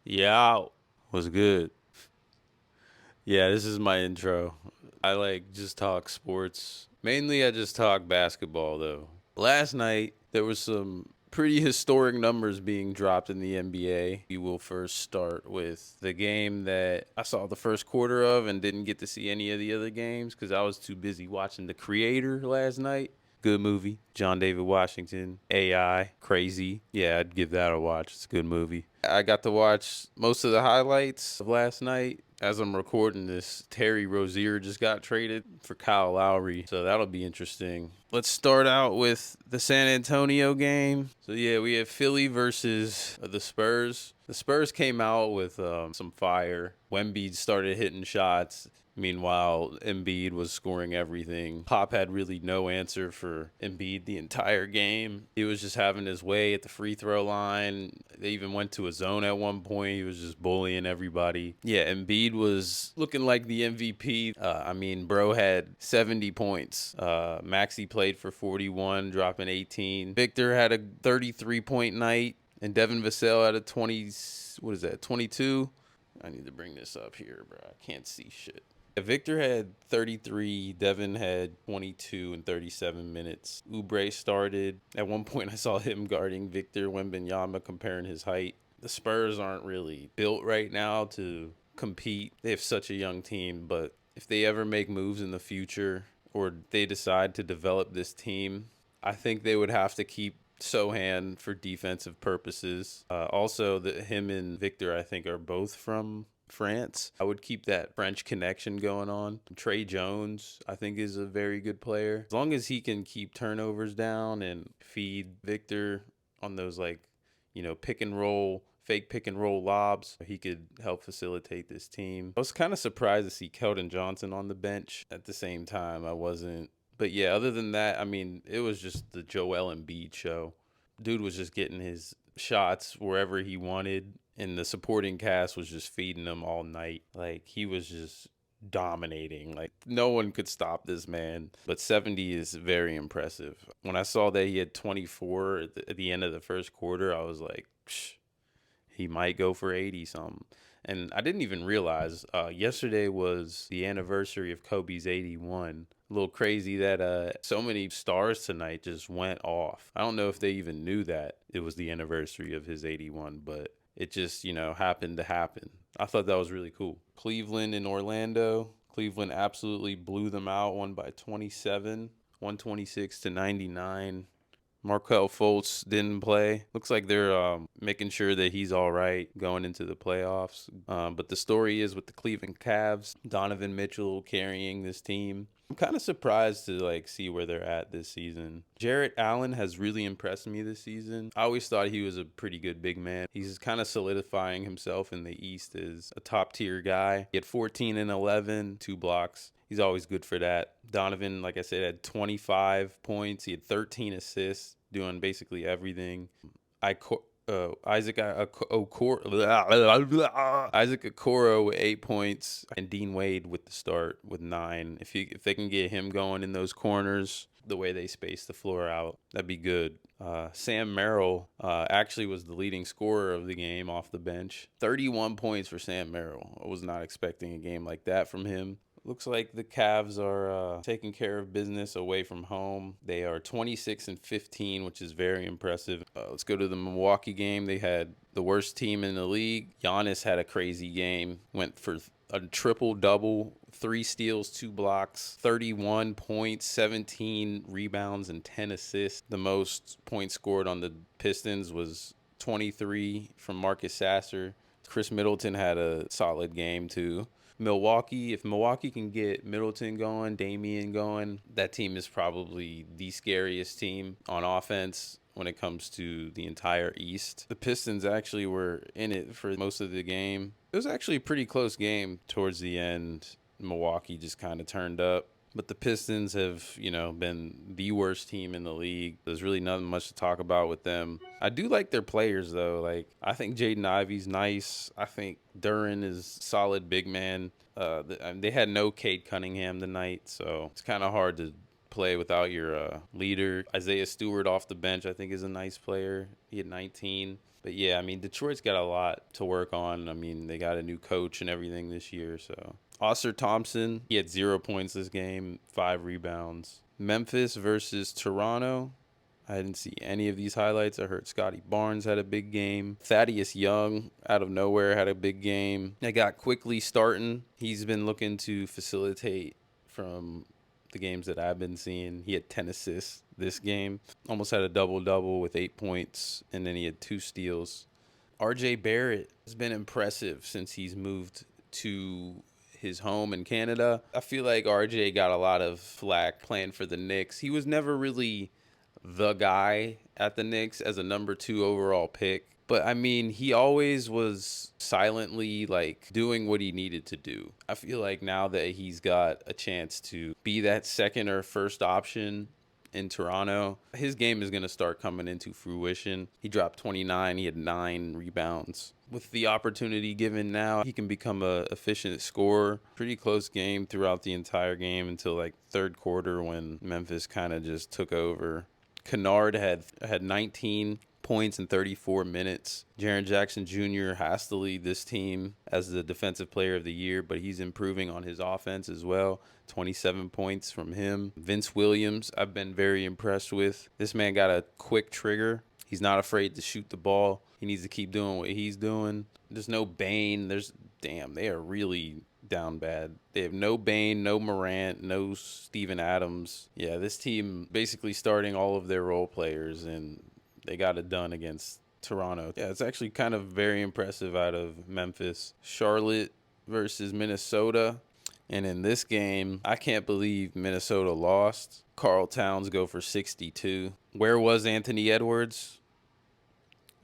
Yeah, was good. Yeah, this is my intro. I just talk sports. Mainly, I just talk basketball though. Last night there was some pretty historic numbers being dropped in the NBA. We will first start with the game that I saw the first quarter of and didn't get to see any of the other games because I was too busy watching The Creator last night. Good movie. John David Washington, AI, crazy. Yeah, I'd give that a watch. It's a good movie. I got to watch most of the highlights of last night. As I'm recording this, Terry Rozier just got traded for Kyle Lowry, so that'll be interesting. Let's start out with the San Antonio game. So yeah, we have Philly versus the Spurs. The Spurs came out with some fire. Wemby started hitting shots. Meanwhile, Embiid was scoring everything. Pop had really no answer for Embiid the entire game. He was just having his way at the free throw line. They even went to a zone at one point. He was just bullying everybody. Yeah, Embiid was looking like the MVP. Bro had 70 points. Maxi played for 41, dropping 18. Victor had a 33-point night, and Devin Vassell had a 20. What is that? 22. I need to bring this up here, bro. I can't see shit. Victor had 33, Devin had 22 in 37 minutes. Oubre started. At one point, I saw him guarding Victor Wembanyama, comparing his height. The Spurs aren't really built right now to compete. They have such a young team, but if they ever make moves in the future or they decide to develop this team, I think they would have to keep Sohan for defensive purposes. Him and Victor, I think, are both from France. I would keep that French connection going on. Trey Jones, I think, is a very good player. As long as he can keep turnovers down and feed Victor on those fake pick and roll lobs, he could help facilitate this team. I was kind of surprised to see Keldon Johnson on the bench. At the same time, I wasn't. But yeah, other than that, it was just the Joel Embiid show. Dude was just getting his shots wherever he wanted, and the supporting cast was just feeding him all night. Like, he was just dominating. Like, no one could stop this man. But 70 is very impressive. When I saw that he had 24 at the end of the first quarter, I was like, Psh, he might go for 80 something. And I didn't even realize yesterday was the anniversary of Kobe's 81. A little crazy that so many stars tonight just went off. I don't know if they even knew that it was the anniversary of his 81, but it just, happened to happen. I thought that was really cool. Cleveland and Orlando. Cleveland absolutely blew them out, won by 27, 126 to 99. Markel Fultz didn't play. Looks like they're making sure that he's all right going into the playoffs. But the story is with the Cleveland Cavs, Donovan Mitchell carrying this team. I'm kind of surprised to see where they're at this season. Jarrett Allen has really impressed me this season. I always thought he was a pretty good big man. He's kind of solidifying himself in the East as a top tier guy. He had 14 and 11, 2 blocks. He's always good for that. Donovan, like I said, had 25 points. He had 13 assists, doing basically everything. Isaac Okoro with 8 points, and Dean Wade with the start with 9. If they can get him going in those corners, the way they space the floor out, that'd be good. Sam Merrill actually was the leading scorer of the game off the bench. 31 points for Sam Merrill. I was not expecting a game like that from him. Looks like the Cavs are taking care of business away from home. They are 26 and 15, which is very impressive. Let's go to the Milwaukee game. They had the worst team in the league. Giannis had a crazy game. Went for a triple double, 3 steals, 2 blocks, 31 points, 17 rebounds, and 10 assists. The most points scored on the Pistons was 23 from Marcus Sasser. Chris Middleton had a solid game too. If Milwaukee can get Middleton going, Damian going, that team is probably the scariest team on offense when it comes to the entire East. The Pistons actually were in it for most of the game. It was actually a pretty close game towards the end. Milwaukee just kind of turned up. But the Pistons have, been the worst team in the league. There's really nothing much to talk about with them. I do like their players, though. I think Jaden Ivey's nice. I think Duran is solid big man. They had no Cade Cunningham tonight, so it's kind of hard to play without your leader. Isaiah Stewart off the bench, I think, is a nice player. He had 19. But yeah, I mean, Detroit's got a lot to work on. I mean, they got a new coach and everything this year. So, Oscar Thompson, he had 0 points this game, 5 rebounds. Memphis versus Toronto. I didn't see any of these highlights. I heard Scotty Barnes had a big game. Thaddeus Young, out of nowhere, had a big game. They got Quickly starting. He's been looking to facilitate from the games that I've been seeing. He had 10 assists this game. Almost had a double-double with 8 points, and then he had 2 steals. RJ Barrett has been impressive since he's moved to his home in Canada. I feel like RJ got a lot of flack playing for the Knicks. He was never really the guy at the Knicks as a number 2 overall pick. But I mean, he always was silently like doing what he needed to do. I feel like now that he's got a chance to be that second or first option in Toronto, his game is going to start coming into fruition. He dropped 29, he had 9 rebounds. With the opportunity given now, he can become a efficient scorer. Pretty close game throughout the entire game until like third quarter when Memphis kind of just took over. Kennard had 19 points in 34 minutes. Jaren Jackson Jr. has to lead this team as the defensive player of the year, but he's improving on his offense as well. 27 points from him. Vince Williams, I've been very impressed with. This man got a quick trigger. He's not afraid to shoot the ball. He needs to keep doing what he's doing. There's no Bane. They are really down bad. They have no Bane, no Morant, no Steven Adams. Yeah, this team basically starting all of their role players, and they got it done against Toronto. Yeah, it's actually kind of very impressive out of Memphis. Charlotte versus Minnesota. And in this game, I can't believe Minnesota lost. Karl Towns go for 62. Where was Anthony Edwards?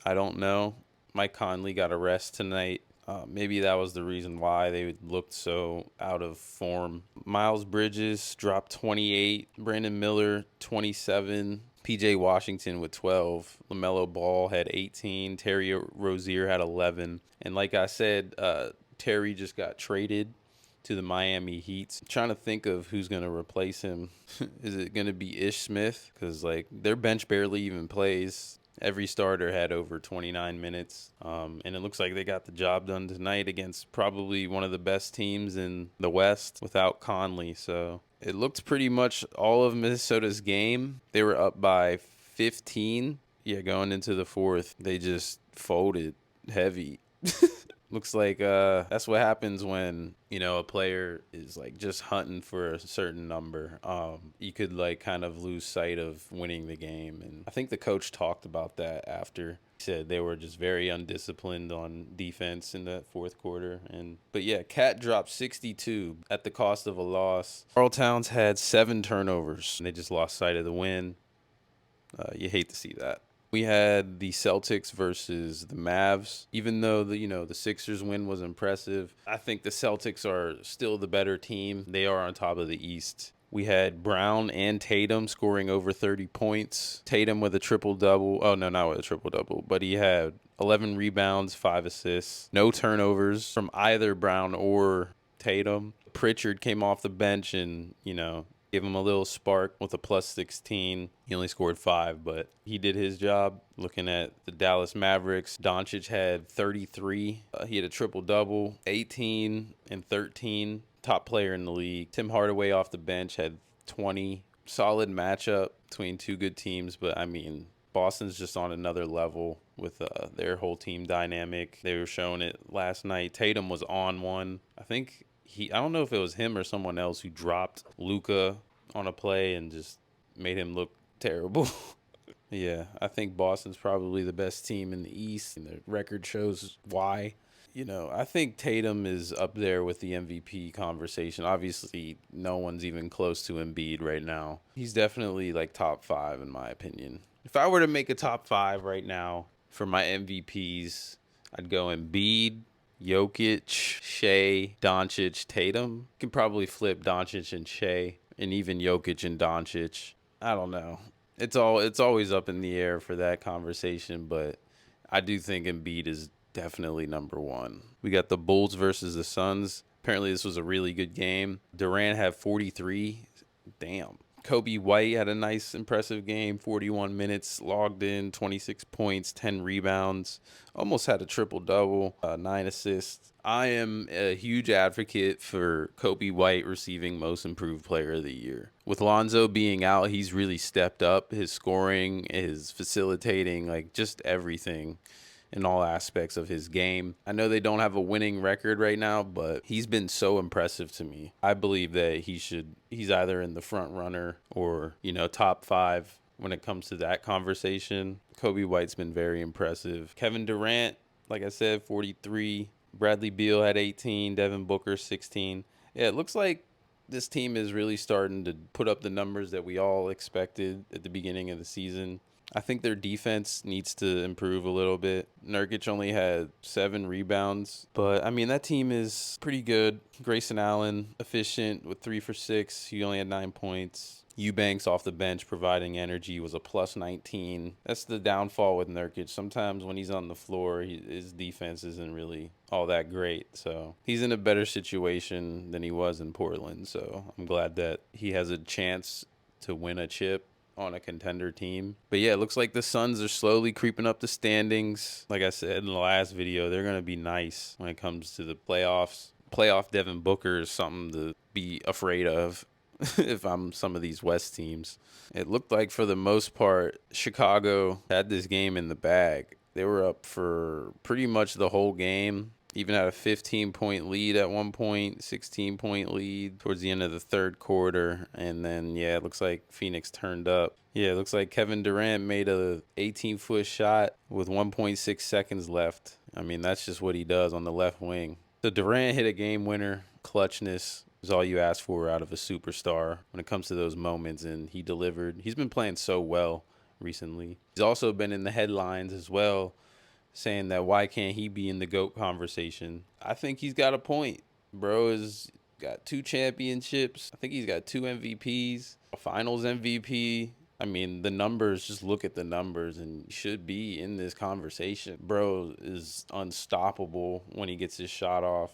I don't know. Mike Conley got a rest tonight. Maybe that was the reason why they looked so out of form. Miles Bridges dropped 28. Brandon Miller, 27. PJ Washington with 12. LaMelo Ball had 18. Terry Rozier had 11. And like I said, Terry just got traded to the Miami Heat. I'm trying to think of who's going to replace him. Is it going to be Ish Smith? Because like their bench barely even plays. Every starter had over 29 minutes. And it looks like they got the job done tonight against probably one of the best teams in the West without Conley. So it looked pretty much all of Minnesota's game. They were up by 15. Yeah, going into the fourth, they just folded heavy. Looks like that's what happens when, a player is like just hunting for a certain number. You could like kind of lose sight of winning the game. And I think the coach talked about that after. He said they were just very undisciplined on defense in that fourth quarter. But yeah, Cat dropped 62 at the cost of a loss. Karl Towns had 7 turnovers. And they just lost sight of the win. You hate to see that. We had the Celtics versus the Mavs. Even though the Sixers win was impressive, I think the Celtics are still the better team. They are on top of the East. We had Brown and Tatum scoring over 30 points. Tatum with a triple-double. Oh, no, not with a triple-double, but he had 11 rebounds, 5 assists. No turnovers from either Brown or Tatum. Pritchard came off the bench and, gave him a little spark with a plus 16. He only scored 5, but he did his job. Looking at the Dallas Mavericks, Doncic had 33. He had a triple-double, 18 and 13. Top player in the league. Tim Hardaway off the bench had 20. Solid matchup between two good teams, but I mean, Boston's just on another level with their whole team dynamic. They were showing it last night. Tatum was on one. I don't know if it was him or someone else who dropped Luka on a play and just made him look terrible. Yeah, I think Boston's probably the best team in the East, and the record shows why. I think Tatum is up there with the MVP conversation. Obviously, no one's even close to Embiid right now. He's definitely like top 5 in my opinion. If I were to make a top 5 right now for my MVPs, I'd go Embiid, Jokic, Shea, Doncic, Tatum. You can probably flip Doncic and Shea, and even Jokic and Doncic. I don't know. It's always up in the air for that conversation, but I do think Embiid is definitely number 1. We got the Bulls versus the Suns. Apparently this was a really good game. Durant had 43. Damn. Kobe White had a nice, impressive game. 41 minutes, logged in, 26 points, 10 rebounds, almost had a triple-double, 9 assists. I am a huge advocate for Kobe White receiving Most Improved Player of the Year. With Lonzo being out, he's really stepped up his scoring, his facilitating, like just everything in all aspects of his game. I know they don't have a winning record right now, but he's been so impressive to me. I believe that he's either in the front runner or, top 5 when it comes to that conversation. Kobe White's been very impressive. Kevin Durant, like I said, 43. Bradley Beal had 18. Devin Booker, 16. Yeah, it looks like this team is really starting to put up the numbers that we all expected at the beginning of the season. I think their defense needs to improve a little bit. Nurkic only had 7 rebounds, but I mean, that team is pretty good. Grayson Allen, efficient with 3 for 6. He only had 9 points. Eubanks off the bench providing energy was a plus 19. That's the downfall with Nurkic. Sometimes when he's on the floor, his defense isn't really all that great. So he's in a better situation than he was in Portland. So I'm glad that he has a chance to win a chip on a contender team. But yeah, it looks like the Suns are slowly creeping up the standings. Like I said in the last video, they're going to be nice when it comes to the playoffs. Playoff Devin Booker is something to be afraid of if I'm some of these West teams. It looked like for the most part, Chicago had this game in the bag. They were up for pretty much the whole game. Even had a 15-point lead at one point, 16-point lead towards the end of the third quarter. And then, yeah, it looks like Phoenix turned up. Yeah, it looks like Kevin Durant made a 18-foot shot with 1.6 seconds left. I mean, that's just what he does on the left wing. So Durant hit a game winner. Clutchness is all you ask for out of a superstar when it comes to those moments, and he delivered. He's been playing so well recently. He's also been in the headlines as well, saying that why can't he be in the GOAT conversation. I think he's got a point. Bro has got 2 championships. I think he's got 2 MVPs, a finals MVP. I mean, the numbers, just look at the numbers, and he should be in this conversation. Bro is unstoppable when he gets his shot off.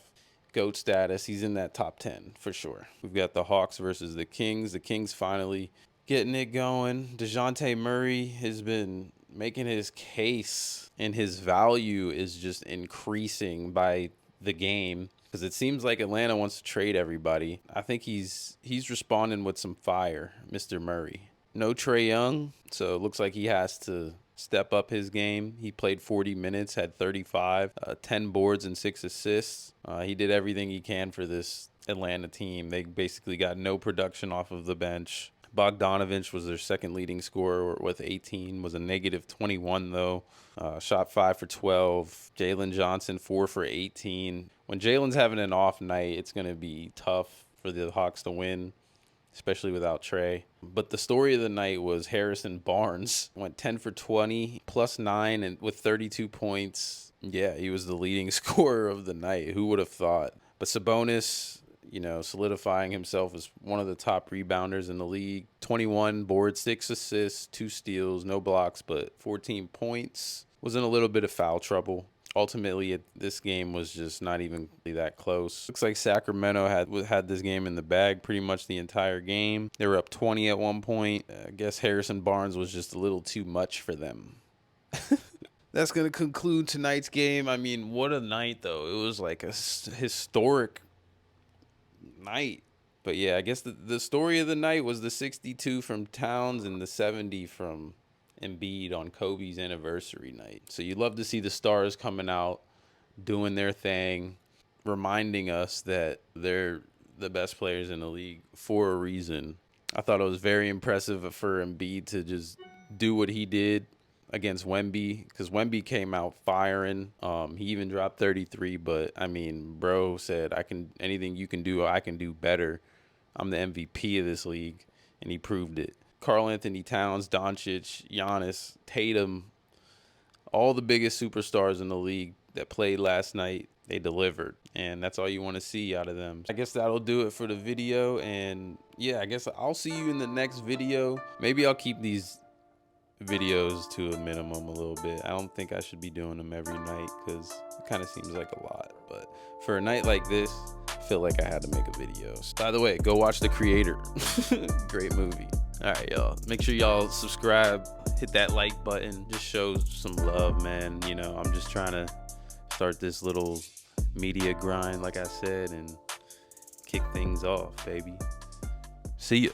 GOAT status, he's in that top 10 for sure. We've got the Hawks versus the Kings. The Kings finally getting it going. DeJounte Murray has been making his case, and his value is just increasing by the game because it seems like Atlanta wants to trade everybody. I think he's responding with some fire, Mr. Murray. No Trae Young, so it looks like he has to step up his game. He played 40 minutes, had 35, 10 boards and 6 assists. He did everything he can for this Atlanta team. They basically got no production off of the bench. Bogdanovich was their second leading scorer with 18, was a negative 21 though. Shot 5 for 12. Jalen Johnson 4 for 18. When Jalen's having an off night, it's going to be tough for the Hawks to win, especially without Trae. But the story of the night was Harrison Barnes. Went 10 for 20, plus 9, and with 32 points. Yeah, he was the leading scorer of the night. Who would have thought? But Sabonis, solidifying himself as one of the top rebounders in the league. 21 boards, 6 assists, 2 steals, no blocks, but 14 points. Was in a little bit of foul trouble. Ultimately, this game was just not even that close. Looks like Sacramento had this game in the bag pretty much the entire game. They were up 20 at one point. I guess Harrison Barnes was just a little too much for them. That's going to conclude tonight's game. I mean, what a night, though. It was like a historic night. But yeah, I guess the story of the night was the 62 from Towns and the 70 from Embiid on Kobe's anniversary night. So you love to see the stars coming out, doing their thing, reminding us that they're the best players in the league for a reason. I thought it was very impressive for Embiid to just do what he did against Wemby, because Wemby came out firing. He even dropped 33, but I mean, bro said, anything you can do, I can do better. I'm the MVP of this league, and he proved it. Karl Anthony Towns, Doncic, Giannis, Tatum, all the biggest superstars in the league that played last night, they delivered. And that's all you want to see out of them. I guess that'll do it for the video. And yeah, I guess I'll see you in the next video. Maybe I'll keep these videos to a minimum a little bit. I don't think I should be doing them every night because it kind of seems like a lot. But for a night like this, I feel like I had to make a video. By the way, go watch The Creator. Great movie. All right, y'all. Make sure y'all subscribe, hit that like button. Just show some love, man. You know, I'm just trying to start this little media grind, like I said, and kick things off, baby. See ya.